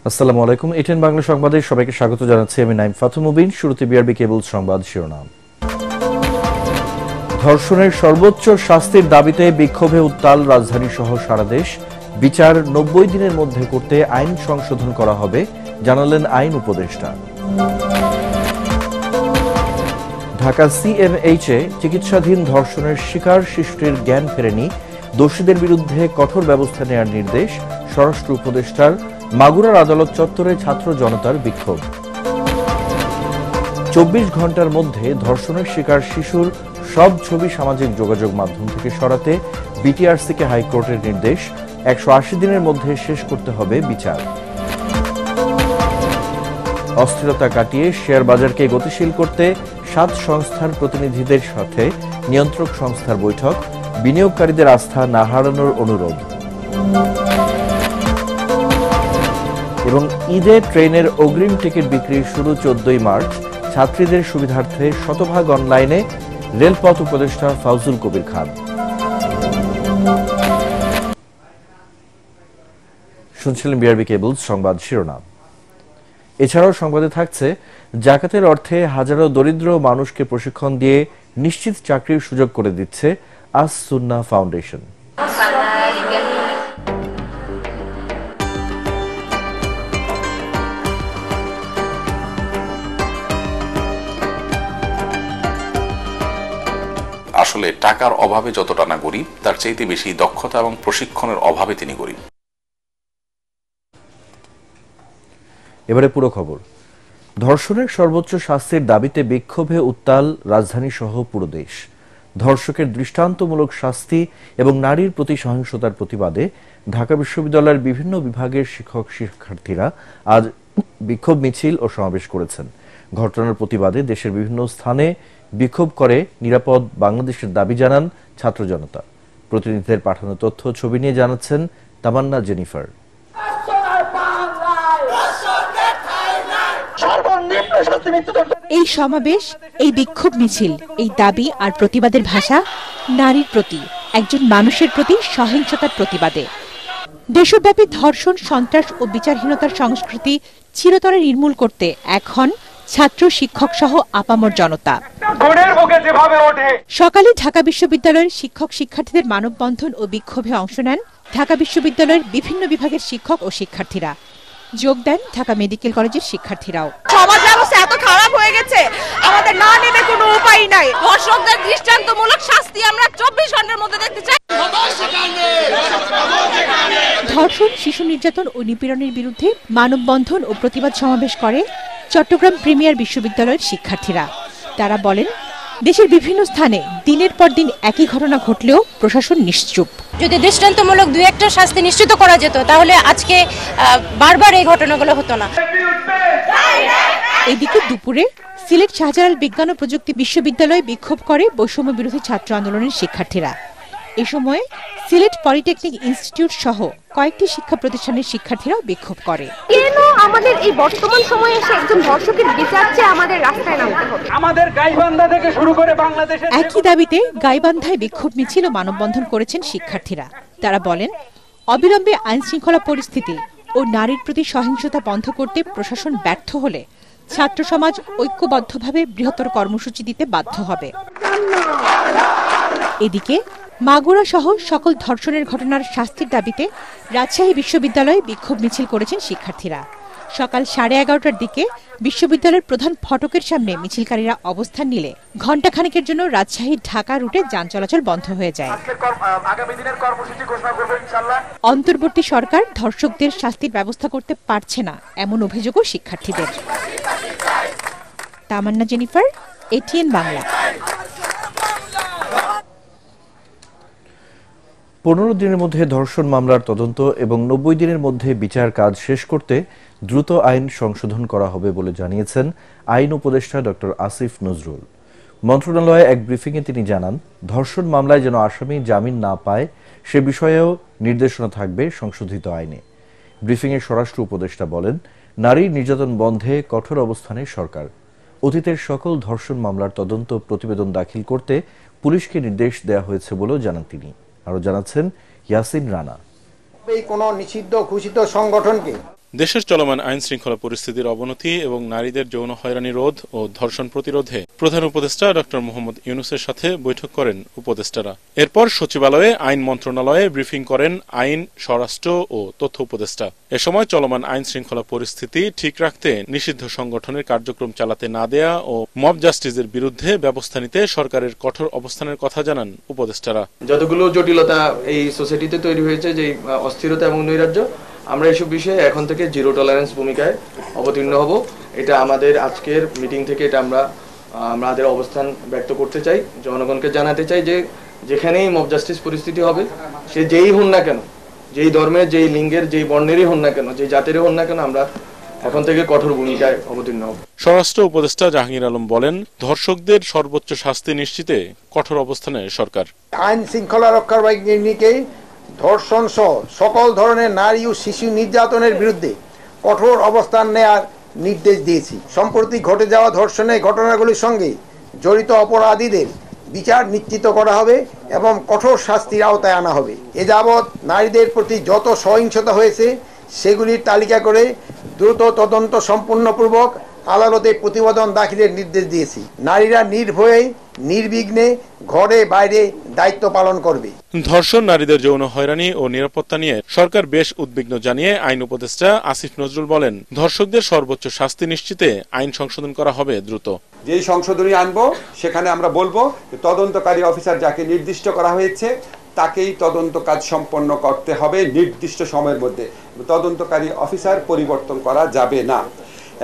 আসসালামু আলাইকুম। এটিএন বাংলা সংবাদে সবাইকে স্বাগত জানাচ্ছি। আমি নাইম ফাতু মুবিন। শুরুতে বিআরবি কেবল সংবাদ শিরোনাম। ধর্ষণের সর্বোচ্চ শাস্তির দাবিতে বিক্ষোভে উত্তাল রাজধানী সহ সারা দেশ। বিচার 90 দিনের মধ্যে করতে আইন সংশোধন করা হবে, জানালেন আইন উপদেষ্টা। ঢাকা সিএমএইচে চিকিৎসাধীন ধর্ষণের শিকার শিশুটির জ্ঞান ফেরেনি, দোষীদের বিরুদ্ধে কঠোর ব্যবস্থা নেওয়ার নির্দেশ স্বরাষ্ট্র উপদেষ্টার। মাগুরার আদালত চত্বরে ছাত্র জনতার বিক্ষোভ। 24 ঘন্টার মধ্যে ধর্ষণের শিকার শিশুর সব ছবি সামাজিক যোগাযোগ মাধ্যম থেকে সরাতে বিটিআরসিকে হাইকোর্টের নির্দেশ। 180 দিনের মধ্যে শেষ করতে হবে বিচার। অস্থিরতা কাটিয়ে শেয়ার বাজারকে গতিশীল করতে 7 সংস্থার প্রতিনিধিদের সাথে নিয়ন্ত্রক সংস্থার বৈঠক, বিনিয়োগকারীদের আস্থা না হারানোর অনুরোধ। এবং ঈদে ট্রেনের অগ্রিম টিকিট বিক্রি শুরু 14 মার্চ। ছাত্রীদের সুবিধার্থে শতভাগ অনলাইনে, রেলপথ উপদেষ্টা ফাউজুল কবির খান। শুনছিলেন বিআরবি কেবল সংবাদ শিরোনাম। এছাড়াও সংবাদে থাকছে, জাকাতের অর্থে হাজারো দরিদ্র মানুষকে প্রশিক্ষণ দিয়ে নিশ্চিত চাকরির সুযোগ করে দিচ্ছে আস সুন্নাহ ফাউন্ডেশন। আসলে টাকার অভাবে যতটা না গরিব, তার চাইতে বেশি দক্ষতা এবং প্রশিক্ষণের অভাবে তিনি গরিব। এবারে পুরো খবর। ধর্ষণের সর্বোচ্চ শাস্তির দাবিতে বিক্ষোভে উত্তাল রাজধানী সহ পুরো দেশ। ধর্ষকের দৃষ্টান্তমূলক শাস্তি এবং নারীর প্রতি সহিংসতার প্রতিবাদে ঢাকা বিশ্ববিদ্যালয়ের বিভিন্ন বিভাগের শিক্ষক শিক্ষার্থীরা আজ বিক্ষোভ মিছিল ও সমাবেশ করেছেন। ঘটনার প্রতিবাদে দেশের বিভিন্ন স্থানে বিক্ষোভ করে নিরাপদ বাংলাদেশের দাবি জানান ছাত্র জনতা। প্রতিনিধিদের পাঠানো তথ্য ছবি নিয়ে জানাচ্ছেন তামান্না জেনিফার। এই সমাবেশ, এই বিক্ষোভ মিছিল, এই দাবি আর প্রতিবাদের ভাষা নারীর প্রতি, একজন মানুষের প্রতি সহিংসতার প্রতিবাদে। দেশব্যাপী ধর্ষণ, সন্ত্রাস ও বিচারহীনতার সংস্কৃতি চিরতরে নির্মূল করতে এখন ছাত্র, শিক্ষক সহ আপামর জনতা। সকালে ঢাকা বিশ্ববিদ্যালয়ের শিক্ষক শিক্ষার্থীদের মানববন্ধন ও বিক্ষোভে অংশ নেন ঢাকা বিশ্ববিদ্যালয়ের বিভিন্ন বিভাগের শিক্ষক ও শিক্ষার্থীরা। যোগ দেন ঢাকা মেডিকেল কলেজের শিক্ষার্থীরাও। সমাজ ব্যবস্থা এত খারাপ হয়ে গেছে, আমাদের না নিলে কোনো উপায় নাই। ধর্ষকদের দৃষ্টান্তমূলক শাস্তি আমরা 24 ঘন্টার মধ্যে দেখতে চাই। ধর্ষণ, শিশু নির্যাতন ও নিপীড়নের বিরুদ্ধে মানববন্ধন ও প্রতিবাদ সমাবেশ করে চট্টগ্রাম প্রিমিয়ার বিশ্ববিদ্যালয়ের শিক্ষার্থীরা। তারা বলেন, দেশের বিভিন্ন স্থানে দিনের পর দিন একই ঘটনা ঘটলেও প্রশাসন নিশ্চুপ। যদি দৃষ্টান্তমূলক দুই একটা শাস্তি নিশ্চিত করা যেত, তাহলে আজকে বারবার এই ঘটনাগুলো হতো না। এদিকে দুপুরে সিলেট শাহজালাল বিজ্ঞান ও প্রযুক্তি বিশ্ববিদ্যালয়ে বিক্ষোভ করে বৈষম্য বিরোধী ছাত্র আন্দোলনের শিক্ষার্থীরা। এ সময় সিলেট পলিটেকনিক ইনস্টিটিউট সহ কয়েকটি শিক্ষা প্রতিষ্ঠানের শিক্ষার্থীরাও বিক্ষোভ করে। কেন আমাদের এই বর্তমান সময়ে এসে একজন ধর্ষকের বিচার চেয়ে আমাদের রাস্তায় নামতে হবে? আমাদের গাইবান্ধা থেকে শুরু করে বাংলাদেশের একই দাবিতে গাইবান্ধায় বিক্ষোভ মিছিল ও মানববন্ধন করেছেন শিক্ষার্থীরা। তারা বলেন, অবিলম্বে আইন শৃঙ্খলা পরিস্থিতি ও নারীর প্রতি সহিংসতা বন্ধ করতে প্রশাসন ব্যর্থ হলে ছাত্র সমাজ ঐক্যবদ্ধভাবে বৃহত্তর কর্মসূচি দিতে বাধ্য হবে। এদিকে মাগুরা সহ সকল ধর্ষণের ঘটনার শাস্তির দাবিতে রাজশাহী বিশ্ববিদ্যালয়ে বিক্ষোভ মিছিল করেছেন শিক্ষার্থীরা। সকাল 11:30টার দিকে বিশ্ববিদ্যালয়ের প্রধান ফটকের সামনে মিছিলকারীরা অবস্থান নিলে ঘণ্টাখানেকের জন্য রাজশাহী ঢাকা রুটে যান চলাচল বন্ধ হয়ে যায়। অন্তর্বর্তী সরকার ধর্ষকদের শাস্তির ব্যবস্থা করতে পারছে না, এমন অভিযোগও শিক্ষার্থীদের। তামান্না জেনিফার, এটিএন বাংলা। 15 দিনের মধ্যে ধর্ষণ মামলার তদন্ত এবং 90 দিনের মধ্যে বিচার কাজ শেষ করতে দ্রুত আইন সংশোধন করা হবে বলে জানিয়েছেন আইন উপদেষ্টা ডক্টর আসিফ নজরুল। মন্ত্রণালয়ে এক ব্রিফিংয়ে তিনি জানান, ধর্ষণ মামলায় যেন আসামি জামিন না পায় সে বিষয়েও নির্দেশনা থাকবে সংশোধিত আইনে। ব্রিফিংয়ে স্বরাষ্ট্র উপদেষ্টা বলেন, নারী নির্যাতন বন্ধে কঠোর অবস্থানে সরকার। অতীতের সকল ধর্ষণ মামলার তদন্ত প্রতিবেদন দাখিল করতে পুলিশকে নির্দেশ দেওয়া হয়েছে বলেও জানান তিনি। আরো জানাচ্ছেন ইয়াসিন রানা। কোন নিষিদ্ধ ঘোষিত সংগঠনকে দেশের চলমান আইন শৃঙ্খলা পরিস্থিতির অবনতি এবং নারীদের যৌন হয়রানি রোধ ও ধর্ষণ প্রতিরোধে প্রধান উপদেষ্টা ডক্টর মোহাম্মদ ইউনূসের সাথে বৈঠক করেন উপদেষ্টারা। এরপর সচিবালয়ে আইন মন্ত্রণালয়ে ব্রিফিং করেন আইন, স্বরাষ্ট্র ও তথ্য উপদেষ্টা। এ সময় চলমান আইন শৃঙ্খলা পরিস্থিতি ঠিক রাখতে নিষিদ্ধ সংগঠনের কার্যক্রম চালাতে না দেয়া ও মব জাস্টিসের বিরুদ্ধে ব্যবস্থা নিতে সরকারের কঠোর অবস্থানের কথা জানান উপদেষ্টারা। যতগুলো জটিলতা এই সোসাইটিতে তৈরি হয়েছে, যে অস্থিরতা এবং নৈরাজ্য, আমরা এসব বিষয়ে এখন থেকে জিরো টলারেন্স ভূমিকায় অবতীর্ণ হব। এটা আমাদের আজকের মিটিং থেকে এটা আমাদের অবস্থান ব্যক্ত করতে চাই, জনগণকে জানাতে চাই যে যেখানেই মব জাস্টিস পরিস্থিতি হবে, সে যেই হন না কেন, যেই ধর্মের, যেই লিঙ্গের, যেই বর্ণেরই হন না কেন, যেই জাতিরই হন না কেন, আমরা এখন থেকে কঠোর ভূমিকায় অবতীর্ণ হব। স্বরাষ্ট্র উপদেষ্টা জাহাঙ্গীর আলম বলেন, ধর্ষকদের সর্বোচ্চ শাস্তি নিশ্চিতে কঠোর অবস্থানে সরকার। আইন শৃঙ্খলা রক্ষার বাহিনীকে ধর্ষণ সহ সকল ধরনের নারী ও শিশু নির্যাতনের বিরুদ্ধে কঠোর অবস্থান নেয়ার নির্দেশ দিয়েছি। সম্প্রতি ঘটে যাওয়া ধর্ষণের ঘটনাগুলির সঙ্গে জড়িত অপরাধীদের বিচার নিশ্চিত করা হবে এবং কঠোর শাস্তির আওতায় আনা হবে। এ যাবৎ নারীদের প্রতি যত সহিংসতা হয়েছে সেগুলির তালিকা করে দ্রুত তদন্ত সম্পূর্ণপূর্বক আদালতে প্রতিবেদন দাখিলের নির্দেশ দিয়েছি। নারীরা নির্ভয়ে নির্বিঘ্নে ঘরে বাইরে দায়িত্ব পালন করবে। ধর্ষণ, নারীদের যৌন হয়রানি ও নিরাপত্তা নিয়ে সরকার বেশ উদ্বিগ্ন জানিয়ে আইন উপদেষ্টা আসিফ নজরুল বলেন, ধর্ষকদের সর্বোচ্চ শাস্তি নিশ্চিতে আইন সংশোধন করা হবে দ্রুত। যেই সংশোধনী আনবো সেখানে আমরা বলবো তদন্তকারী অফিসার যাকে নির্দিষ্ট করা হয়েছে তাকেই তদন্ত কাজ সম্পন্ন করতে হবে নির্দিষ্ট সময়ের মধ্যে। তদন্তকারী অফিসার পরিবর্তন করা যাবে না।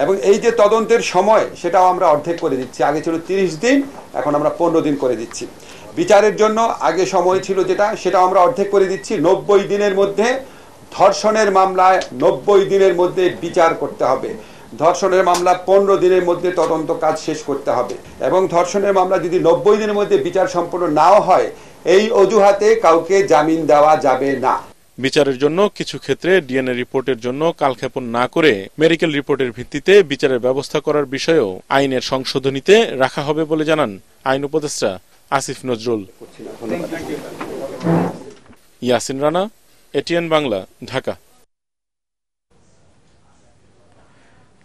এবং এই যে তদন্তের সময়, সেটাও আমরা অর্ধেক করে দিচ্ছি। আগে ছিল 30 দিন, এখন আমরা 15 দিন করে দিচ্ছি। বিচারের জন্য আগে সময় ছিল সেটাও আমরা অর্ধেক করে দিচ্ছি। 90 দিনের মধ্যে ধর্ষণের মামলায় 90 দিনের মধ্যে বিচার করতে হবে। ধর্ষণের মামলা 15 দিনের মধ্যে তদন্ত কাজ শেষ করতে হবে। এবং ধর্ষণের মামলা যদি 90 দিনের মধ্যে বিচার সম্পন্ন নাও হয়, এই অজুহাতে কাউকে জামিন দেওয়া যাবে না। বিচারের জন্য কিছু ক্ষেত্রে ডিএনএ রিপোর্টের জন্য কালক্ষেপণ না করে মেডিকেল রিপোর্টের ভিত্তিতে বিচারের ব্যবস্থা করার বিষয়েও আইনের সংশোধনীতে রাখা হবে বলে জানান আইন উপদেষ্টা আসিফ নজরুল। ইয়াসিন রানা, এটিএন বাংলা, ঢাকা।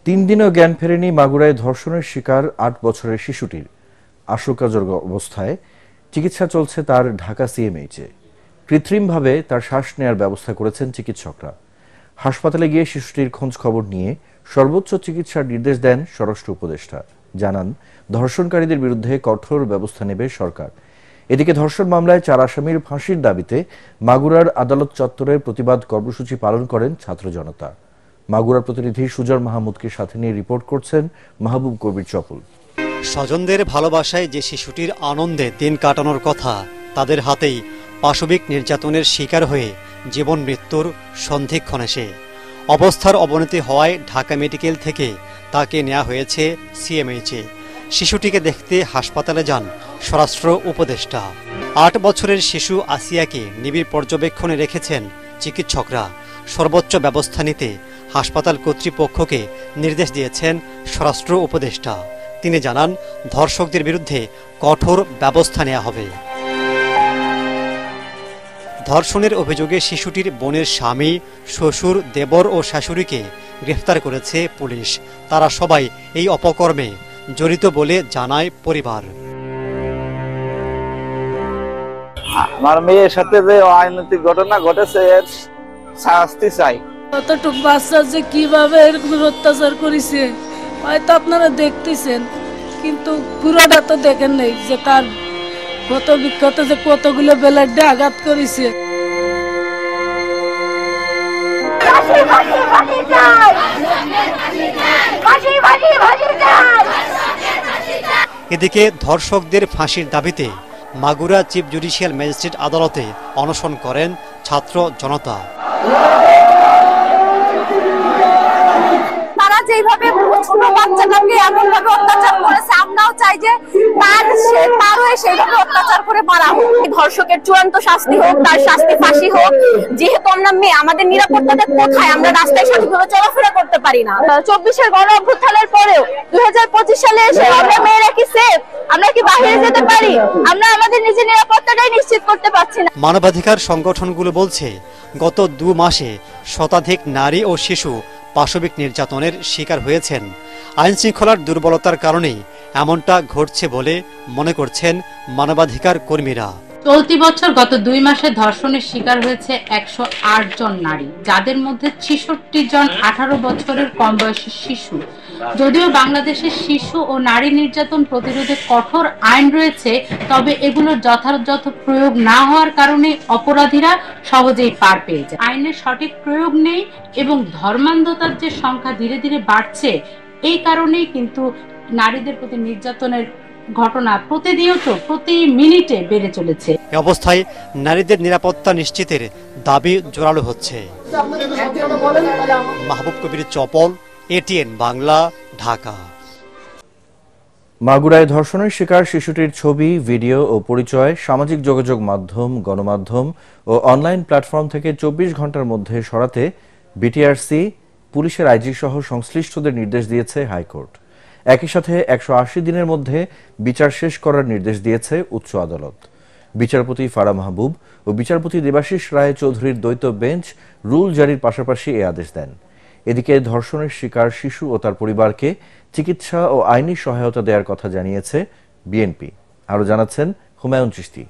3 দিনও জ্ঞান ফেরেনি মাগুরায় ধর্ষণের শিকার 8 বছরের শিশুটির। আশঙ্কাজনক অবস্থায় চিকিৎসা চলছে তার ঢাকা সিএমএইচে। কৃত্রিমভাবে তার শ্বাস নেয়ার ব্যবস্থা করেছেন চিকিৎসকরা। হাসপাতালে গিয়ে শিশুটির খোঁজ খবর নিয়ে সর্বোচ্চ চিকিৎসার নির্দেশ দেন স্বরাষ্ট্র উপদেষ্টা। জানান, ধর্ষণকারীদের বিরুদ্ধে কঠোর ব্যবস্থা নেবে সরকার। এদিকে ধর্ষণ মামলায় 4 আসামির ফাঁসির দাবিতে মাগুরার আদালত চত্বরে প্রতিবাদ কর্মসূচি পালন করেন ছাত্র জনতা। মাগুরার প্রতিনিধি সুজন মাহমুদকে সাথে নিয়ে রিপোর্ট করছেন মাহবুব কবির চপল। স্বজনদের ভালোবাসায় যে শিশুটির আনন্দে দিন কাটানোর কথা, তাদের হাতেই পাশবিক নির্যাতনের শিকার হয়ে জীবন মৃত্যুর সন্ধিক্ষণ এসে অবস্থার অবনতি হওয়ায় ঢাকা মেডিকেল থেকে তাকে নেওয়া হয়েছে সিএমএইচে। শিশুটিকে দেখতে হাসপাতালে যান স্বরাষ্ট্র উপদেষ্টা। 8 বছরের শিশু আসিয়াকে নিবিড় পর্যবেক্ষণে রেখেছেন চিকিৎসকরা। সর্বোচ্চ ব্যবস্থা নিতে হাসপাতাল কর্তৃপক্ষকে নির্দেশ দিয়েছেন স্বরাষ্ট্র উপদেষ্টা। তিনি জানান, ধর্ষকদের বিরুদ্ধে কঠোর ব্যবস্থা নেওয়া হবে। ধর্ষণের অভিযোগে শিশুটির বোনের স্বামী, শ্বশুর, দেবর ও শাশুড়িকে গ্রেফতার করেছে পুলিশ। তারা সবাই এই অপকর্মে জড়িত বলে জানায় পরিবার। আমার মেয়ের সাথে যে অনৈতিক ঘটনা ঘটেছে, এর শাস্তি চাই। কতটুকু বাচ্চা যে কিভাবে এরকম অত্যাচার করেছে হয়তো আপনারা দেখতেছেন, কিন্তু পুরোটা তো দেখেন নাই যে তার কত বিক্ষত, যে কতগুলো ব্লেডে আঘাত করেছে। এদিকে ধর্ষকদের ফাঁসির দাবিতে মাগুরা চিফ জুডিশিয়াল ম্যাজিস্ট্রেট আদালতে অনশন করেন ছাত্র জনতা। তারা যেভাবে ছোট বাচ্চাটাকে এমন ভাবে অত্যাচার করেছে, আমরাও চাই যে তারও সেইভাবে অত্যাচার করে মারা হোক। ধর্ষকের চূড়ান্ত শাস্তি হোক, তার শাস্তি ফাঁসি হোক। যেহেতু আমরা মেয়ে, আমাদের নিরাপত্তাটা কোথায়? আমরা রাস্তায় সঠিকভাবে চলাফেরা করতে পারি না। 24-এর গণ অভ্যুত্থানের পরেও 2025 সালে এসে আমরা মেয়েরা কি সেফ? আমরা কি বাইরে যেতে পারি? আমরা আমাদের নিজের নিরাপত্তাটাই নিশ্চিত করতে পারছি না। মানবাধিকার সংগঠনগুলো বলছে, গত 2 মাসে শতাধিক নারী ও শিশু পাশবিক নির্যাতনের শিকার হয়েছেন। আইন শৃঙ্খলার দুর্বলতার কারণেই এমনটা ঘটছে বলে মনে করছেন মানবাধিকার কর্মীরা। চলতি বছর গত 2 মাসে ধর্ষণের শিকার হয়েছে 108 জন নারী, যাদের মধ্যে 66 জন 18 বছরের কম বয়সী শিশু। যদিও বাংলাদেশে শিশু ও নারী নির্যাতন প্রতিরোধে কঠোর আইন রয়েছে, তবে এগুলোর যথাযথ প্রয়োগ না হওয়ার কারণে অপরাধীরা সহজেই পার পেয়ে যায়। আইনের সঠিক প্রয়োগ নেই এবং ধর্মান্ধতার যে সংখ্যা ধীরে ধীরে বাড়ছে, এই কারণেই কিন্তু নারীদের প্রতি নির্যাতনের ঘটনা প্রতিনিয়ত প্রতি মিনিটে বেড়ে চলেছে। এই অবস্থায় নারীদের নিরাপত্তা নিশ্চিতের দাবি জোরালো হচ্ছে। মাহবুব কবির চপল, এটিএন বাংলা, ঢাকা। মাগুরায় ধর্ষণের শিকার শিশুটির ছবি, ভিডিও ও পরিচয় সামাজিক যোগাযোগ মাধ্যম, গণমাধ্যম ও অনলাইন প্ল্যাটফর্ম থেকে 24 ঘন্টার মধ্যে সরাতে বিটিআরসি, পুলিশের আইজি সহ সংশ্লিষ্টদের নির্দেশ দিয়েছে হাইকোর্ট। একই সাথে 180 দিনের মধ্যে বিচার শেষ করার নির্দেশ দিয়েছে উচ্চ আদালত। বিচারপতি ফারা মাহবুব ও বিচারপতি দেবাশিস রায় চৌধুরীর দ্বৈত বেঞ্চ রুল জারির পাশাপাশি এ আদেশ দেন। এদিকে ধর্ষণের শিকার শিশু ও তার পরিবারকে চিকিৎসা ও আইনি সহায়তা দেওয়ার কথা জানিয়েছে বিএনপি। আরও জানাচ্ছেন হুমায়ুন চিশতি।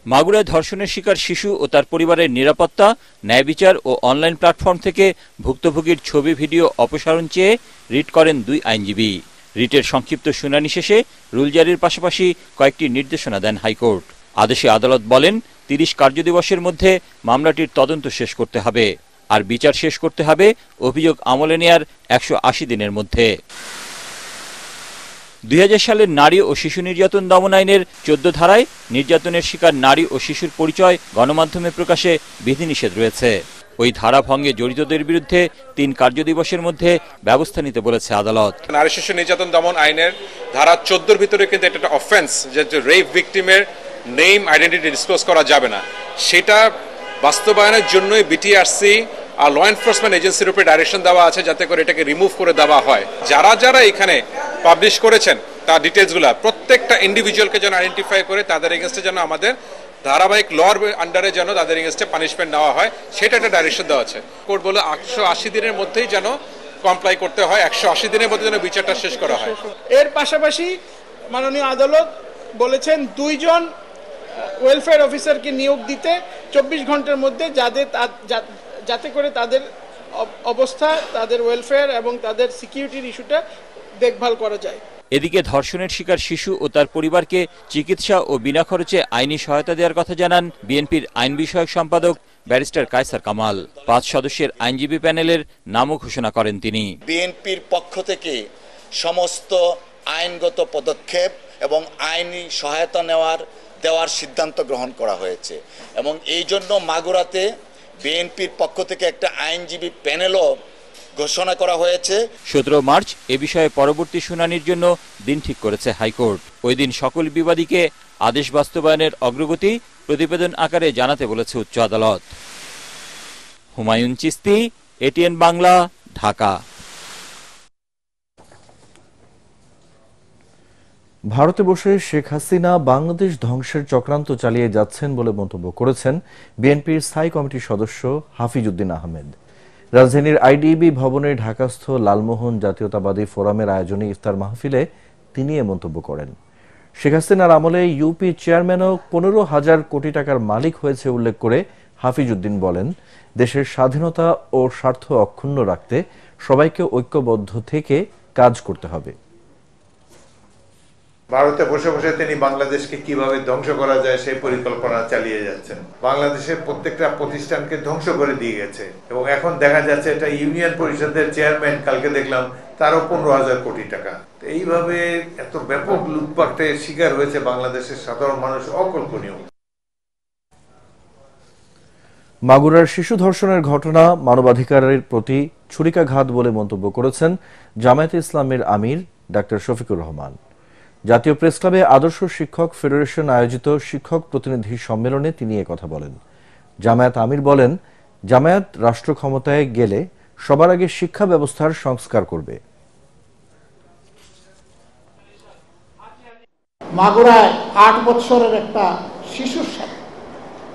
মাগুরায় ধর্ষণের শিকার শিশু ও তার পরিবারের নিরাপত্তা, ন্যায় বিচার ও অনলাইন প্ল্যাটফর্ম থেকে ভুক্তভোগীর ছবি, ভিডিও অপসারণ চেয়ে রিট করেন 2 আইনজীবী। রিটের সংক্ষিপ্ত শুনানি শেষে রুল জারির পাশাপাশি কয়েকটি নির্দেশনা দেন হাইকোর্ট। আদেশে আদালত বলেন, 30 কার্যদিবসের মধ্যে মামলাটির তদন্ত শেষ করতে হবে, আর বিচার শেষ করতে হবে অভিযোগ আমলে নেয়ার 180 দিনের মধ্যে। 2000 সালের নারী ও শিশু নির্যাতন দমন আইনের 14 ধারায় নির্যাতনের শিকার নারী ও শিশুর পরিচয় গণমাধ্যমে প্রকাশে বিধিনিষেধ রয়েছে। ওই ধারা ভঙ্গে জড়িতদের বিরুদ্ধে 3 কার্যদিবসের মধ্যে ব্যবস্থা নিতে বলেছে আদালত। নারী শিশু নির্যাতন দমন আইনের ধারা 14-র ভিতরে কিন্তু এটা একটা অফেন্স, যে রেপ ভিকটিমের নেম, আইডেন্টিটি ডিসক্লোজ করা যাবে না। সেটা বাস্তবায়নের জন্যই বিটিআরসি আর ল এনফোর্সমেন্ট এজেন্সির উপরে ডাইরেকশন দেওয়া আছে, যাতে করে এটাকে রিমুভ করে দেওয়া হয়। যারা যারা এখানে পাবলিশ করেছেন তার ডিটেলসগুলো প্রত্যেকটা ইন্ডিভিজুয়ালকে যেন আইডেন্টিফাই করে তাদের এগেনস্টে যেন আমাদের ধারাবাহিক লর আন্ডারে যেন তাদের এগেনস্টে পানিশমেন্ট নেওয়া হয়, সেটা একটা ডাইরেকশন দেওয়া আছে। কোর্ট বলে 180 দিনের মধ্যেই যেন কমপ্লাই করতে হয়, 180 দিনের মধ্যে যেন বিচারটা শেষ করা হয়। এর পাশাপাশি মাননীয় আদালত বলেছেন 2 জন ওয়েলফেয়ার অফিসারকে নিয়োগ দিতে 24 ঘন্টার মধ্যে, যাতে করে তাদের অবস্থা, তাদের ওয়েলফেয়ার এবং তাদের সিকিউরিটির ইস্যুটা দেখভাল করা যায়। এদিকে ধর্ষণের শিকার শিশু ও তার পরিবারকে চিকিৎসা ও বিনা খরচে আইনি সহায়তা দেওয়ার কথা জানান বিএনপির আইন বিষয়ক সম্পাদক ব্যারিস্টার কায়সার কামাল। 5 সদস্যের আইনজীবী প্যানেলের নামও ঘোষণা করেন তিনি। বিএনপির পক্ষ থেকে সমস্ত আইনগত পদক্ষেপ এবং আইনি সহায়তা দেওয়ার সিদ্ধান্ত গ্রহণ করা হয়েছে এবং এই জন্য মাগুরাতে বিএনপির পক্ষ থেকে একটা আইনজীবী প্যানেলও ঘোষণা করা হয়েছে। 17 মার্চ এ বিষয়ে পরবর্তী শুনানির জন্য দিন ঠিক করেছে হাইকোর্ট। ওই দিন সকল বিবাদীকে আদেশ বাস্তবায়নের অগ্রগতি প্রতিবেদন আকারে জানাতে বলেছে উচ্চ আদালত। হুমায়ুন চিশতি, এটিএন বাংলা, ঢাকা। ভারতে বসে শেখ হাসিনা বাংলাদেশ ধ্বংসের চক্রান্ত চালিয়ে যাচ্ছেন বলে মন্তব্য করেছেন বিএনপির স্থায়ী কমিটির সদস্য হাফিজউদ্দিন আহমেদ। রাজধানীর আইডিবি ভবনের ঢাকাস্থ লালমোহন জাতীয়তাবাদী ফোরামের আয়োজনে ইফতার মাহফিলে তিনি এ মন্তব্য করেন। শেখ হাসিনার আমলে ইউপি চেয়ারম্যানও 15,000 কোটি টাকার মালিক হয়েছে উল্লেখ করে হাফিজউদ্দিন বলেন, দেশের স্বাধীনতা ও স্বার্থ অক্ষুণ্ণ রাখতে সবাইকে ঐক্যবদ্ধ থেকে কাজ করতে হবে। ভারতে বসে বসে তিনি বাংলাদেশকে কিভাবে ধ্বংস করা যায় সেই পরিকল্পনা চালিয়ে যাচ্ছেন। বাংলাদেশের প্রত্যেকটা প্রতিষ্ঠানকে ধ্বংস করে দিয়ে গেছে এবং এখন দেখা যাচ্ছে এটা ইউনিয়ন পরিষদের চেয়ারম্যান, কালকে দেখলাম তারও 15,000 কোটি টাকা। এইভাবে এত ব্যাপক লুটপাটের শিকার হয়েছে বাংলাদেশের সাধারণ মানুষ, অকল্পনীয়। মাগুরার শিশু ধর্ষণের ঘটনা মানবাধিকারের প্রতি ছুরিকাঘাত বলে মন্তব্য করেছেন জামায়াতে ইসলামের আমির ডাক্তার শফিকুর রহমান। জাতীয় প্রেসক্লাবে আদর্শ শিক্ষক ফেডারেশন আয়োজিত শিক্ষক প্রতিনিধি সম্মেলনে তিনি কথা বলেন। জামায়াত আমির বলেন, জামায়াত রাষ্ট্র ক্ষমতায় গেলে সবার আগে শিক্ষা ব্যবস্থার সংস্কার করবে। মাগুরায় 8 বছরের একটা শিশুর সাথে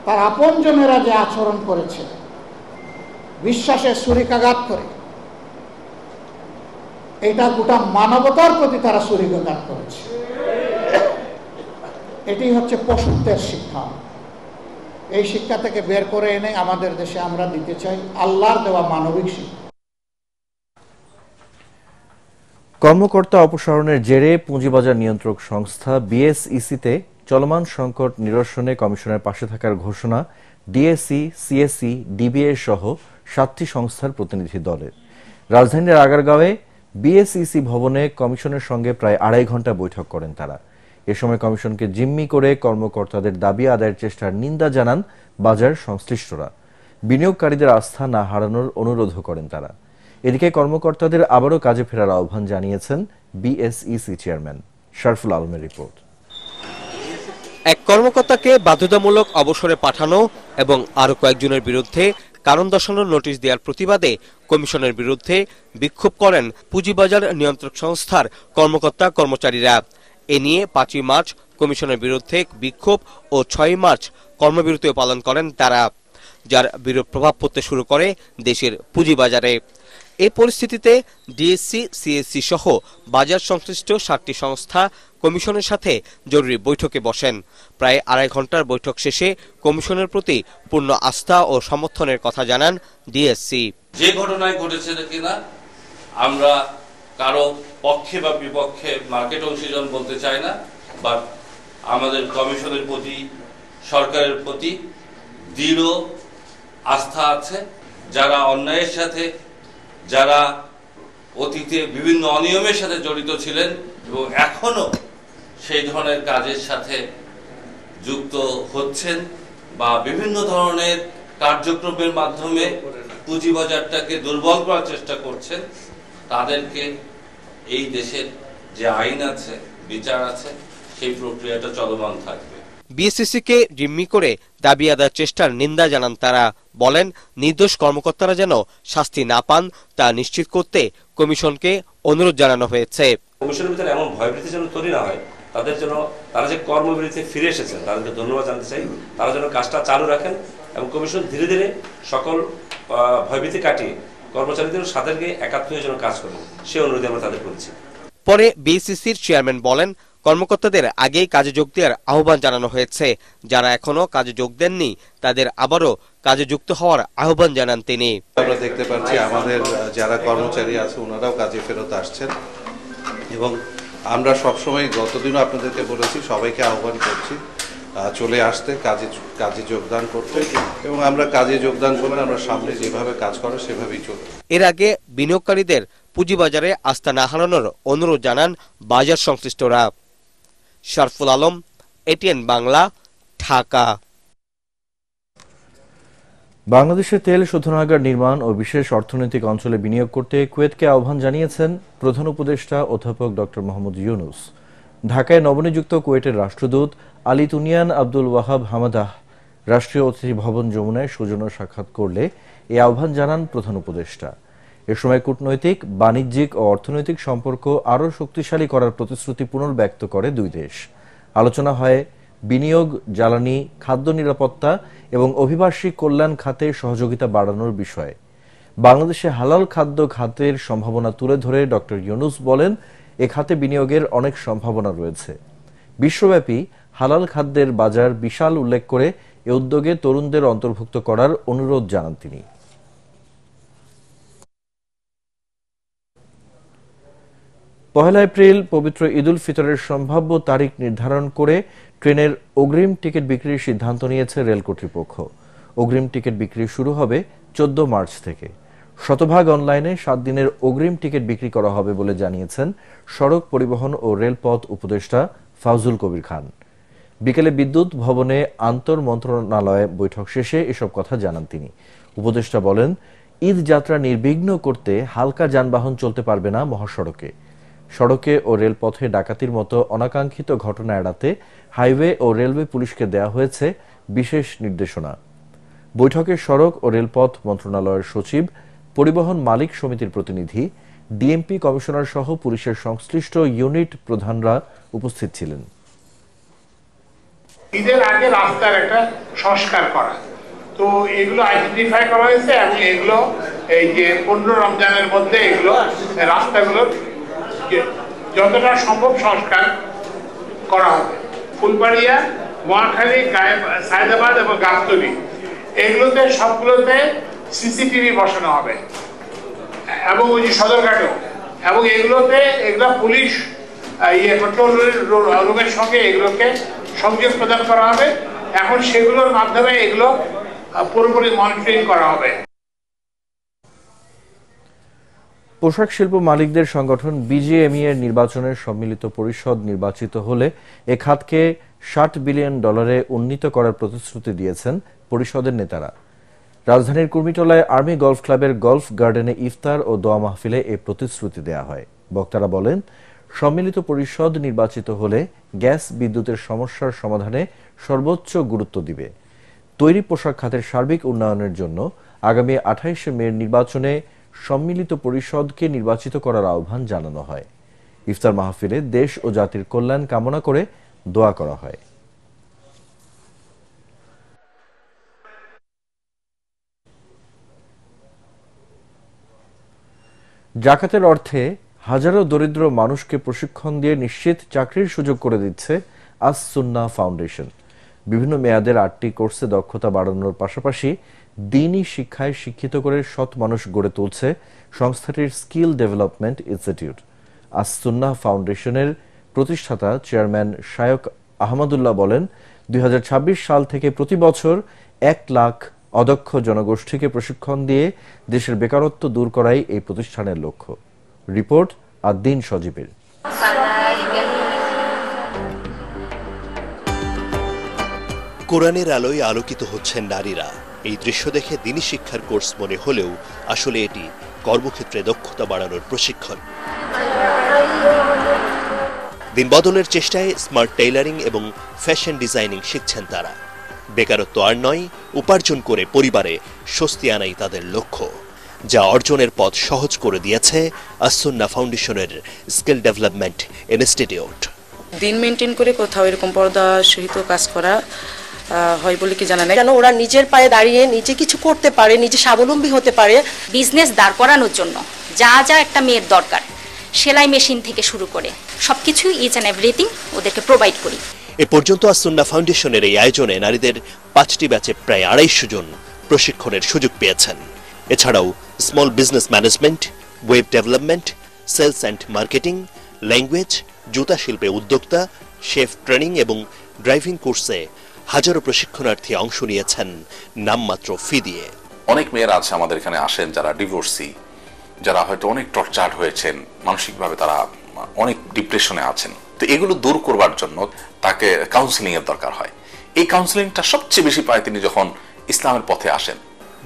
তার আপনজনেরা যে আচরণ করেছে, বিশ্বাসের ছুরিকাঘাত করে। এটা গোটা মানবতার প্রতি তারা ছুরিকাঘাত করেছে। এটি হচ্ছে পশুত্বের শিক্ষা। এই শিক্ষা থেকে বের করে এনে আমাদের দেশে আমরা দিতে চাই আল্লাহর দেওয়া মানবিক শিক্ষা। কর্মকর্তা অপসারণের জেরে পুঁজিবাজার নিয়ন্ত্রক সংস্থা বিএসইসিতে চলমান সংকট নিরসনে কমিশনের পাশে থাকার ঘোষণা ডিএসসি, সিএসসি, ডিবিএ সহ 7টি সংস্থার প্রতিনিধি দলের। রাজধানীর আগারগাঁওয়ে বিএসইসি ভবনে কমিশনের সঙ্গে প্রায় 2.5 ঘণ্টা বৈঠক করেন তারা। এ সময় কমিশনকে জিম্মি করে কর্মকর্তাদের দাবি আদায়ের চেষ্টার নিন্দা জানান বাজার সংশ্লিষ্টরা। বিনিয়োগকারীদের আস্থা না হারানোর অনুরোধও করেন তারা। এদিকে কর্মকর্তাদের আবারও কাজে ফেরার আহ্বান জানিয়েছেন বিএসইসি চেয়ারম্যান। শরফুল আলমের রিপোর্ট। এক কর্মকর্তাকে বাধ্যতামূলক অবসরে পাঠানো এবং আরো কয়েকজনের বিরুদ্ধে কারণ দর্শানোর নোটিশ দেওয়ার প্রতিবাদে কমিশনের বিরুদ্ধে বিক্ষোভ করেন পুঁজিবাজার নিয়ন্ত্রক সংস্থার কর্মকর্তা কর্মচারীরা। এ নিয়ে 5ই মার্চ কমিশনের বিরুদ্ধে বিক্ষোভ ও 6ই মার্চ কর্মবিরতিও পালন করেন তারা, যার বিরূপ প্রভাব পড়তে শুরু করে দেশের পুঁজিবাজারে। এই পরিস্থিতিতে ডিএসসি, সিএসসি সহ বাজার সংশ্লিষ্ট 7টি সংস্থা কমিশনের সাথে জরুরি বৈঠকে বসেন। প্রায় 2.5 ঘণ্টার বৈঠক শেষে কমিশনের প্রতি পূর্ণ আস্থা ও সমর্থনের কথা জানান ডিএসসি। যে ঘটনায় ঘটেছে কিনা আমরা কারো পক্ষে বা বিপক্ষে মার্কেট অংশীজন বলতে চাই না, বাট আমাদের কমিশনের প্রতি, সরকারের প্রতি দৃঢ় আস্থা আছে। যারা অন্যায়ের সাথে, যারা অতীতে বিভিন্ন অনিয়মের সাথে জড়িত ছিলেন এবং এখনো সেই ধরনের কাজের সাথে যুক্ত হচ্ছেন বা বিভিন্ন ধরনের কার্যক্রমের মাধ্যমে পুঁজিবাজারটাকে দুর্বল করার চেষ্টা করছেন, তাদেরকে এই দেশের যে আইন আছে, বিচার আছে, সেই প্রক্রিয়াটা চলমান থাকবে। বিএসইসিকে জিম্মি করে দাবি আদায়ের চেষ্টার নিন্দা জানান তারা। বলেন, নির্দোষ কর্মকর্তারা যেন শাস্তি না পান তা নিশ্চিত করতে কমিশনকে অনুরোধ জানানো হয়েছে। কমিশনের ভিতরে এমন ভয়ভীতি যেন তৈরি না হয়, তাদের জন্য তারা যে কর্মবিরতিতে ফিরে এসেছেন তাদেরকে ধন্যবাদ জানাতে চাই। তারা যেন কাজটা চালু রাখেন এবং কমিশন ধীরে ধীরে সকল ভয়ভীতি কাটিয়ে কর্মচারীদের সাথে একাত্ম হয়ে যেন কাজ করেন, সে অনুরোধ আমরা তাদের করেছি। পরে বিএসইসির চেয়ারম্যান বলেন, কর্মকর্তাদের আগেই কাজে যোগ দেওয়ার আহ্বান জানানো হয়েছে। যারা এখনো কাজে যোগ দেননি তাদের আবারও কাজে যুক্ত হওয়ার আহ্বান জানান তিনি। আমরা দেখতে পাচ্ছি আমাদের যারা কর্মচারী আছে ওনারাও কাজে ফেরত আসছেন এবং আমরা সবসময় গতদিনও আপনাদেরকে বলেছি সবাইকে আহ্বান করছি চলে আসতে, কাজে যোগদান করতে, এবং আমরা কাজে যোগদান করলে আমরা সামনে যেভাবে কাজ করে সেভাবেই চলবে। এর আগে বিনিয়োগকারীদের পুঁজিবাজারে আস্থা না হারানোর অনুরোধ জানান বাজার সংশ্লিষ্টরা। শরফুল আলম, এটিএন বাংলা, ঢাকা। বাংলাদেশে তেল শোধনাগার নির্মাণ ও বিশেষ অর্থনৈতিক অঞ্চলে বিনিয়োগ করতে কুয়েতকে আহ্বান জানিয়েছেন প্রধান উপদেষ্টা অধ্যাপক ডক্টর মোহাম্মদ ইউনুস। ঢাকায় নবনিযুক্ত কুয়েটের রাষ্ট্রদূত আলী তুনিয়ান আব্দুল ওয়াহাব হামাদাহ রাষ্ট্রীয় অতিথি ভবন যমুনায় সৌজন্য সাক্ষাৎ করলে এই আহ্বান জানান প্রধান উপদেষ্টা। এ সময় কূটনৈতিক, বাণিজ্যিক ও অর্থনৈতিক সম্পর্ক আরও শক্তিশালী করার প্রতিশ্রুতি পুনর্ব্যক্ত করে দুই দেশ। আলোচনা হয় বিনিয়োগ, জ্বালানি, খাদ্য নিরাপত্তা এবং অভিবাসী কল্যাণ খাতে সহযোগিতা বাড়ানোর বিষয়ে। বাংলাদেশে হালাল খাদ্য খাতের সম্ভাবনা তুলে ধরে ডক্টর ইউনুস বলেন, এ খাতে বিনিয়োগের অনেক সম্ভাবনা রয়েছে। বিশ্বব্যাপী হালাল খাদ্যের বাজার বিশাল উল্লেখ করে এ উদ্যোগে তরুণদের অন্তর্ভুক্ত করার অনুরোধ জানান তিনি। 1 এপ্রিল পবিত্র ঈদ উল ফিতরের সম্ভাব্য তারিখ নির্ধারণ করে ট্রেনের অগ্রিম টিকিট বিক্রির সিদ্ধান্ত নিয়েছে রেল কর্তৃপক্ষ। অগ্রিম টিকিট বিক্রি শুরু হবে 14 মার্চ থেকে। শতভাগ অনলাইনে 7 দিনের অগ্রিম টিকিট বিক্রি করা হবে বলে জানিয়েছেন সড়ক পরিবহন ও রেলপথ উপদেষ্টা ফাউজুল কবির খান। বিকেলে বিদ্যুৎ ভবনে আন্তর মন্ত্রণালয় বৈঠক শেষে এসব কথা জানান তিনি। উপদেষ্টা বলেন, ঈদ যাত্রা নির্বিঘ্ন করতে হালকা যানবাহন চলতে পারবে না মহাসড়কে। সড়কে ও রেলপথে ডাকাতির মতো অনাকাঙ্ক্ষিত ঘটনা এড়াতে হাইওয়ে ও রেলওয়ে পুলিশকে দেয়া হয়েছে বিশেষ নির্দেশনা। বৈঠকে সড়ক ও রেলপথ মন্ত্রণালয়ের সচিব, পরিবহন মালিক সমিতির প্রতিনিধি, ডিএমপি কমিশনার সহ পুলিশের সংশ্লিষ্ট ইউনিট প্রধানরা উপস্থিত ছিলেন। ঈদের আগে রাস্তার একটা সংস্কার করা, তো এগুলো আইডেন্টিফাই করা হয়েছে এবং এগুলো এই যে 15 রমজানের মধ্যে এগুলো রাস্তাগুলোর যতটা সম্ভব সংস্কার করা হবে। ফুলবাড়িয়া, মহাখালী, সায়দাবাদ এবং গাবতলী এগুলোতে সবগুলোতে সিসিটিভি বসানো হবে এবং ওই যে সদরঘাটেও, এবং এগুলো পুলিশ কন্ট্রোল রুমের সঙ্গে এগুলোকে সংযোগ প্রদান করা হবে। এখন সেগুলোর মাধ্যমে এগুলো পুরোপুরি মনিটরিং করা হবে। পোশাক শিল্প মালিকদের সংগঠন বিজিএমই এর নির্বাচনের সম্মিলিত পরিষদ নির্বাচিত হলে এ খাতকে $60 বিলিয়ন উন্নীত করার প্রতিশ্রুতি দিয়েছেন পরিষদের নেতারা। রাজধানীর কুর্মিটোলায় আর্মি গলফ ক্লাবের গলফ গার্ডেনে ইফতার ও দোয়া মাহফিলে এ প্রতিশ্রুতি দেয়া হয়। বক্তারা বলেন, সম্মিলিত পরিষদ নির্বাচিত হলে গ্যাস বিদ্যুতের সমস্যার সমাধানে সর্বোচ্চ গুরুত্ব দিবে। তৈরি পোশাক খাতের সার্বিক উন্নয়নের জন্য আগামী 28শে মে নির্বাচনে সম্মিলিত পরিষদকে নির্বাচিত করার আহ্বান জানানো হয়। ইফতার মাহফিলে দেশ ও জাতির কল্যাণ কামনা করে দোয়া করা হয়। জাকাতের অর্থে হাজারো দরিদ্র মানুষকে প্রশিক্ষণ দিয়ে নিশ্চিত চাকরির সুযোগ করে দিচ্ছে আস সুন্নাহ ফাউন্ডেশন। বিভিন্ন মেয়াদের 8টি কোর্সে দক্ষতা বাড়ানোর পাশাপাশি দ্বীনি শিক্ষায় শিক্ষিত করে সৎ মানুষ গড়ে তুলছে সংস্থাটির স্কিল ডেভেলপমেন্ট ইনস্টিটিউট। আস সুন্নাহ ফাউন্ডেশনের প্রতিষ্ঠাতা চেয়ারম্যান শায়ক আহমদুল্লাহ বলেন, 2026 সাল থেকে প্রতি বছর 1 লাখ অদক্ষ জনগোষ্ঠীকে প্রশিক্ষণ দিয়ে দেশের বেকারত্ব দূর করাই এই প্রতিষ্ঠানের লক্ষ্য। রিপোর্ট আদ্দিন সজীবের। কোরআনের আলোয় আলোকিত হচ্ছেন নারীরা। এই দৃশ্য দেখে দ্বীনি শিক্ষার কোর্স মনে হলেও আসলে এটি কর্মক্ষেত্রে দক্ষতা বাড়ানোর প্রশিক্ষণ। দিন বদলের চেষ্টায় স্মার্ট টেইলারিং এবং ফ্যাশন ডিজাইনিং শিখছেন তারা। বেকারত্ব আর নয়, উপার্জন করে পরিবারে স্বস্তি আনাই তাদের লক্ষ্য, যা অর্জনের পথ সহজ করে দিয়েছে আস সুন্নাহ ফাউন্ডেশনের স্কিল ডেভেলপমেন্ট ইনস্টিটিউট। দিন মেনটেন করে কোথাও এরকম পর্দা সহিত কাজ করা হয় বলে কি জানা নাই, যেন ওরা নিজের পায়ে দাঁড়িয়ে নিজে কিছু করতে পারে, নিজে স্বাবলম্বী হতে পারে। বিজনেস দাঁড় করানোর জন্য যা যা একটা মেয়ের দরকার, সেলাই মেশিন থেকে শুরু করে সবকিছু ইচ অ্যান্ড এভরিথিং ওদেরকে প্রোভাইড করি। এ পর্যন্ত আস সুন্নাহ ফাউন্ডেশনের এই আয়োজনে নারীদের 5টি ব্যাচে প্রায় 250 জন প্রশিক্ষণের সুযোগ পেয়েছেন। এছাড়াও small business management, web development, sales and marketing, language, জুতা শিল্পে উদ্যোক্তা, শেফ ট্রেনিং এবং ড্রাইভিং কোর্সে হাজারো প্রশিক্ষণার্থী অংশ নিয়েছেন নামমাত্র ফি দিয়ে। অনেক মেয়েরা আছে আমাদের এখানে আসেন যারা ডিভোর্সি, যারা হয়তো অনেক টর্চার্ড হয়েছেন, মানসিকভাবে তারা অনেক ডিপ্রেশনে আছেন। তো এগুলো দূর করবার জন্য তাকে কাউন্সিলিং এর দরকার হয়। এই কাউন্সিলিংটা সবচেয়ে বেশি পায় তিনি যখন ইসলামের পথে আসেন।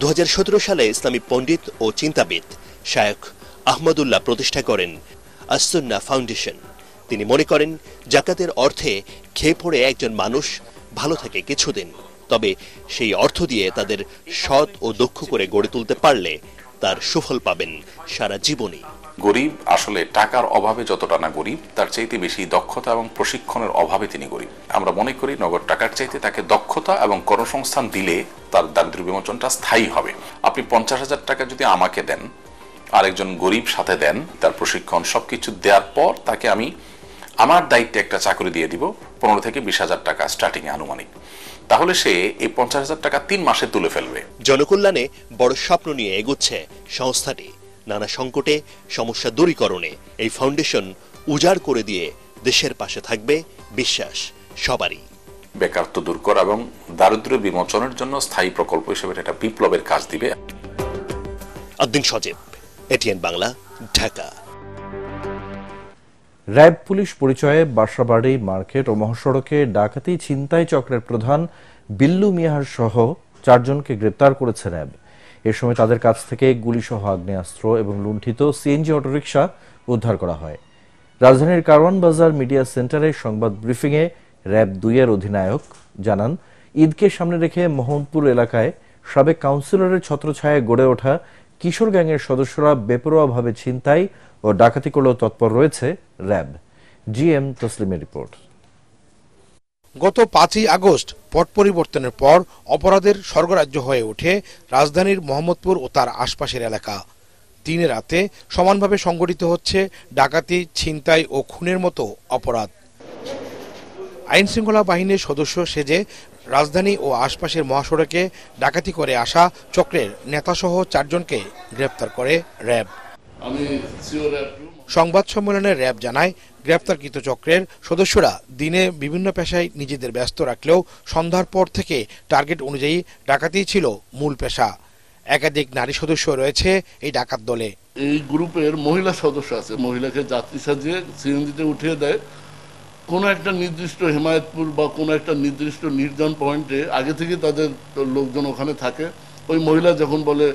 2017 সালে ইসলামী পণ্ডিত ও চিন্তাবিদ শায়ক আহমদুল্লাহ প্রতিষ্ঠা করেন আস সুন্নাহ ফাউন্ডেশন। তিনি মনে করেন, জাকাতের অর্থে খেয়ে পড়ে একজন মানুষ ভালো থাকে কিছুদিন, তবে সেই অর্থ দিয়ে তাদের সৎ ও দক্ষ করে গড়ে তুলতে পারলে তার সুফল পাবেন সারা জীবনই। গরিব আসলে টাকার অভাবে যতটা না গরিব, তার চাইতে বেশি দক্ষতা এবং প্রশিক্ষণের অভাবে তিনি গরিব। আমরা মনে করি নগদ টাকার চাইতে তাকে দক্ষতা এবং কর্মসংস্থান দিলে তার দারিদ্র্য বিমোচনটা স্থায়ী হবে। আপনি 50,000 টাকা যদি আমাকে দেন, আরেকজন গরিব সাথে দেন, তার প্রশিক্ষণ সবকিছু দেওয়ার পর তাকে আমি আমার দায়িত্বে একটা চাকরি দিয়ে দিব 15 থেকে 20,000 টাকা স্টার্টিং এ আনুমানিক, তাহলে সে এই 50,000 টাকা 3 মাসে তুলে ফেলবে। জনকল্যাণে বড় স্বপ্ন নিয়ে এগোচ্ছে সংস্থাটি। নানা সংকটে সমস্যা দূরীকরণে এই ফাউন্ডেশন উজাড় করে দিয়ে দেশের পাশে থাকবে বিশ্বাস সবারই। বেকারত্ব দূর করা এবং দারিদ্র্য বিমোচনের জন্য স্থায়ী প্রকল্প হিসেবে এটা বিপ্লবের কাজ দিবে। Addin Sajib, ATN Bangla, Dhaka. RAB police পরিচয়ে বাসাবাড়ি, মার্কেট ও মহাসড়কে ডাকাতি ছিনতাই চক্রের প্রধান বিল্লু মিয়ার সহ 4 জনকে গ্রেপ্তার করেছে র্যাব। এ সময় তাদের কাছ থেকে গুলিসহ আগ্নেয়াস্ত্র এবং লুণ্ঠিত সিএনজি অটোরিকশা উদ্ধার করা হয়। রাজধানীর কারওয়ান বাজার মিডিয়া সেন্টারে সংবাদ ব্রিফিংয়ে র্যাব 2 এর অধিনায়ক জানান, ঈদকে সামনে রেখে মোহাম্মদপুর এলাকায় সাবেক কাউন্সিলরের ছত্রছায়ায় গড়ে ওঠা কিশোর গ্যাংয়ের সদস্যরা বেপরোয়াভাবে ছিনতাই ও ডাকাতি করলেও তৎপর রয়েছে র্যাব। GM তসলিমের report. গত 5ই আগস্ট পট পরিবর্তনের পর অপরাধের স্বর্গরাজ্য হয়ে ওঠে রাজধানীর মোহাম্মদপুর ও তার আশপাশের এলাকা। দিনে রাতে সমানভাবে সংগঠিত হচ্ছে ডাকাতি, ছিনতাই ও খুনের মতো অপরাধ। আইনশৃঙ্খলা বাহিনীর সদস্য সেজে রাজধানী ও আশপাশের মহাসড়কে ডাকাতি করে আসা চক্রের নেতাসহ 4 জনকে গ্রেপ্তার করে র্যাব। সংবাদ সম্মেলনে র্যাব জানায়, গ্রেপ্তারকৃত চক্রের সদস্যরা দিনে বিভিন্ন পেশায় নিজেদের ব্যস্ত রাখলেও সন্ধ্যার পর থেকে টার্গেট অনুযায়ী ডাকাতি ছিল মূল পেশা। একাধিক নারী সদস্য রয়েছে এই ডাকাত দলে। এই গ্রুপের মহিলা সদস্য আছে, মহিলাকে যাত্রী সাজিয়ে সিএনজিতে উঠিয়ে দেয়। কোনো একটা নির্দিষ্ট হেমায়তপুর বা কোনো একটা নির্দিষ্ট নির্জন পয়েন্টে আগে থেকে তাদের লোকজন ওখানে থাকে। ওই মহিলা যখন বলে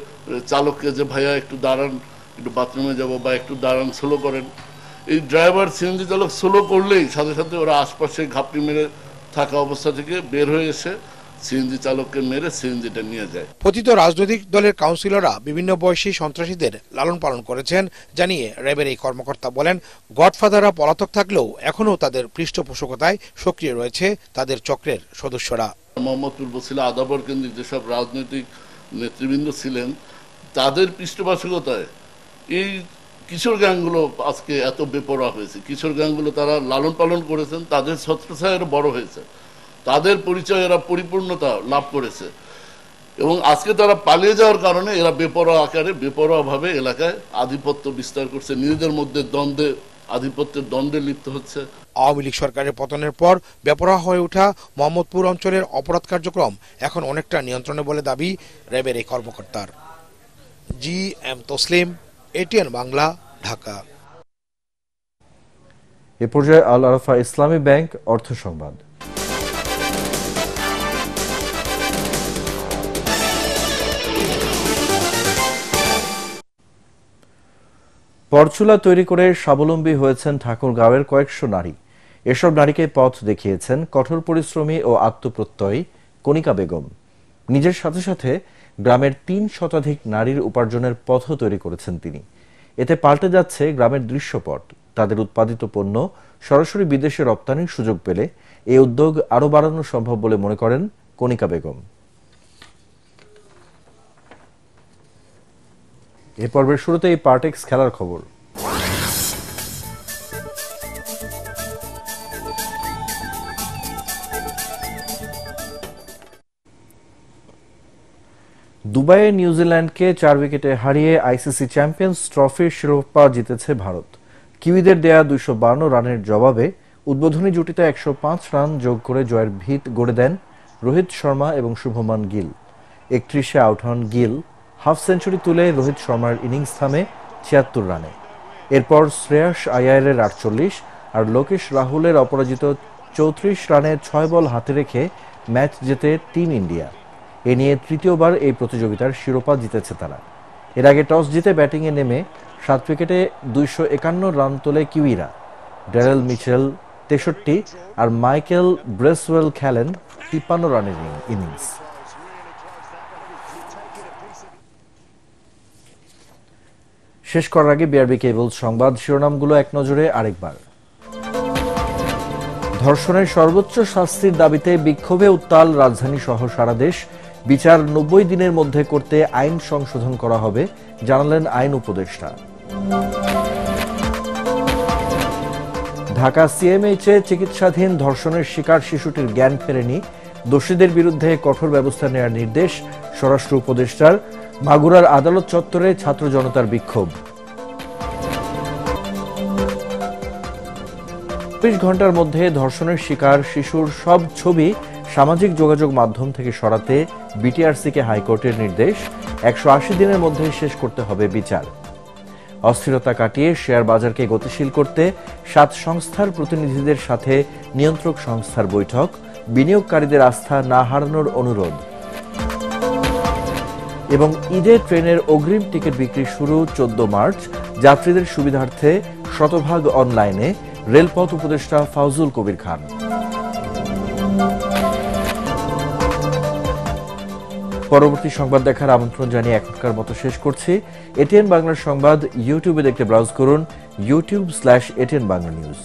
চালককে যে ভাইয়া একটু দাঁড়ান, একটু বাথরুমে যাব বা একটু দাঁড়ান, স্লো করেন, এই ড্রাইভার সিএনজি চালক স্লো করলেই সাথে সাথে ওরা আশপাশে ঘাপটি মেরে থাকা অবস্থা থেকে বের হয়ে এসে সিএনজি চালককে মেরে সিএনজিটা নিয়ে যায়। পতিত রাজনৈতিক দলের কাউন্সিলররা বিভিন্ন বয়সী সন্ত্রাসীদের লালন পালন করেছেন জানিয়ে র্যাবের এই কর্মকর্তা বলেন, গডফাদাররা পলাতক থাকলেও এখনও তাদের পৃষ্ঠপোষকতায় সক্রিয় রয়েছে তাদের চক্রের সদস্যরা। মোহাম্মদপুর বসিলা আদাবর কেন্দ্রিক যেসব রাজনৈতিক নেতৃবৃন্দ ছিলেন তাদের পৃষ্ঠপোষকতায় এই কিশোর গ্যাংগুলো আজকে এত বেপরোয়া হয়েছে। কিশোর গ্যাংগুলো তারা লালন পালন করেছেন, তাদের ছত্রছায়ায় বড় হয়েছে, তাদের পরিচয় এরা পরিপূর্ণতা লাভ করেছে এবং আজকে তারা পালিয়ে যাওয়ার কারণে এরা বেপরোয়া আকারে বেপরোয়াভাবে এলাকায় আধিপত্য বিস্তার করছে, নিজেদের মধ্যে আধিপত্যের দ্বন্দ্বে লিপ্ত হচ্ছে। আওয়ামী লীগ সরকারের পতনের পর বেপরোয়া হয়ে ওঠা মোহাম্মদপুর অঞ্চলের অপরাধ কার্যক্রম এখন অনেকটা নিয়ন্ত্রণে বলে দাবি র্যাবের এই কর্মকর্তার। GM Taslim, ATN Bangla, Dhaka. এ পর্যায়ে আল আরাফা ইসলামী ব্যাংক অর্থ সংবাদ। পরচুলা তৈরি করে স্বাবলম্বী হয়েছেন ঠাকুরগাঁওয়ের কয়েকশো নারী। এসব নারীকে পথ দেখিয়েছেন কঠোর পরিশ্রমী ও আত্মপ্রত্যয়ী কণিকা বেগম। নিজের সাথে সাথে গ্রামের 3 শতাধিক নারীর উপার্জনের পথও তৈরি করেছেন তিনি। এতে পাল্টে যাচ্ছে গ্রামের দৃশ্যপট। তাদের উৎপাদিত পণ্য সরাসরি বিদেশে রপ্তানির সুযোগ পেলে এই উদ্যোগ আরও বাড়ানো সম্ভব বলে মনে করেন কণিকা বেগম। এ পর্বের শুরুতেই পার্টেক্স খেলার খবর। দুবাইয়ে নিউজিল্যান্ডকে 4 উইকেটে হারিয়ে আইসিসি চ্যাম্পিয়ন্স ট্রফির শিরোপা জিতেছে ভারত। কিউইদের দেয়া 252 রানের জবাবে উদ্বোধনী জুটিতে 105 রান যোগ করে জয়ের ভিত গড়ে দেন রোহিত শর্মা এবং শুভমান গিল। 31-এ আউট হন গিল। হাফ সেঞ্চুরি তুলে রোহিত শর্মার ইনিংস থামে 76 রানে। এরপর শ্রেয়াস আয়ারের 48 আর লোকেশ রাহুলের অপরাজিত 34 রানে 6 বল হাতে রেখে ম্যাচ জেতে টিম ইন্ডিয়া। এ নিয়ে তৃতীয়বার এই প্রতিযোগিতার শিরোপা জিতেছে তারা। এর আগে টস জিতে ব্যাটিংয়ে নেমে 7 উইকেটে 251 রান তোলে কিউইরা। ড্যারেল মিচেল 63 আর মাইকেল ব্রেসওয়েল খেলেন 53 রানের ইনিংস। শেষ করার আগে বিআরবি কেবল সংবাদ শিরোনামগুলো এক নজরে আরেকবার। ধর্ষণের সর্বোচ্চ শাস্তির দাবিতে বিক্ষোভে উত্তাল রাজধানী সহ সারা দেশ। বিচার 90 দিনের মধ্যে করতে আইন সংশোধন করা হবে, জানালেন আইন উপদেষ্টা। ঢাকা সিএমএইচে চিকিৎসাধীন ধর্ষণের শিকার শিশুটির জ্ঞান ফেরেনি। দোষীদের বিরুদ্ধে কঠোর ব্যবস্থা নেওয়ার নির্দেশ স্বরাষ্ট্র উপদেষ্টার। মাগুরার আদালত চত্বরে ছাত্র জনতার বিক্ষোভ। 24 ঘন্টার মধ্যে ধর্ষণের শিকার শিশুর সব ছবি সামাজিক যোগাযোগ মাধ্যম থেকে সরাতে বিটিআরসিকে হাইকোর্টের নির্দেশ। 180 দিনের মধ্যে শেষ করতে হবে বিচার। অস্থিরতা কাটিয়ে শেয়ার বাজারকে গতিশীল করতে 7 সংস্থার প্রতিনিধিদের সাথে নিয়ন্ত্রক সংস্থার বৈঠক। বিনিয়োগকারীদের আস্থা না হারানোর অনুরোধ। এবং ঈদে ট্রেনের অগ্রিম টিকিট বিক্রি শুরু 14 মার্চ। যাত্রীদের সুবিধার্থে শতভাগ অনলাইনে, রেলপথ উপদেষ্টা ফাউজুল কবির খান। পরবর্তী সংবাদ দেখার আমন্ত্রণ জানিয়ে এখনকার মতো শেষ করছি। এটিএন বাংলার সংবাদ ইউটিউবে দেখতে ব্রাউজ করুন youtube/ATN Bangla News।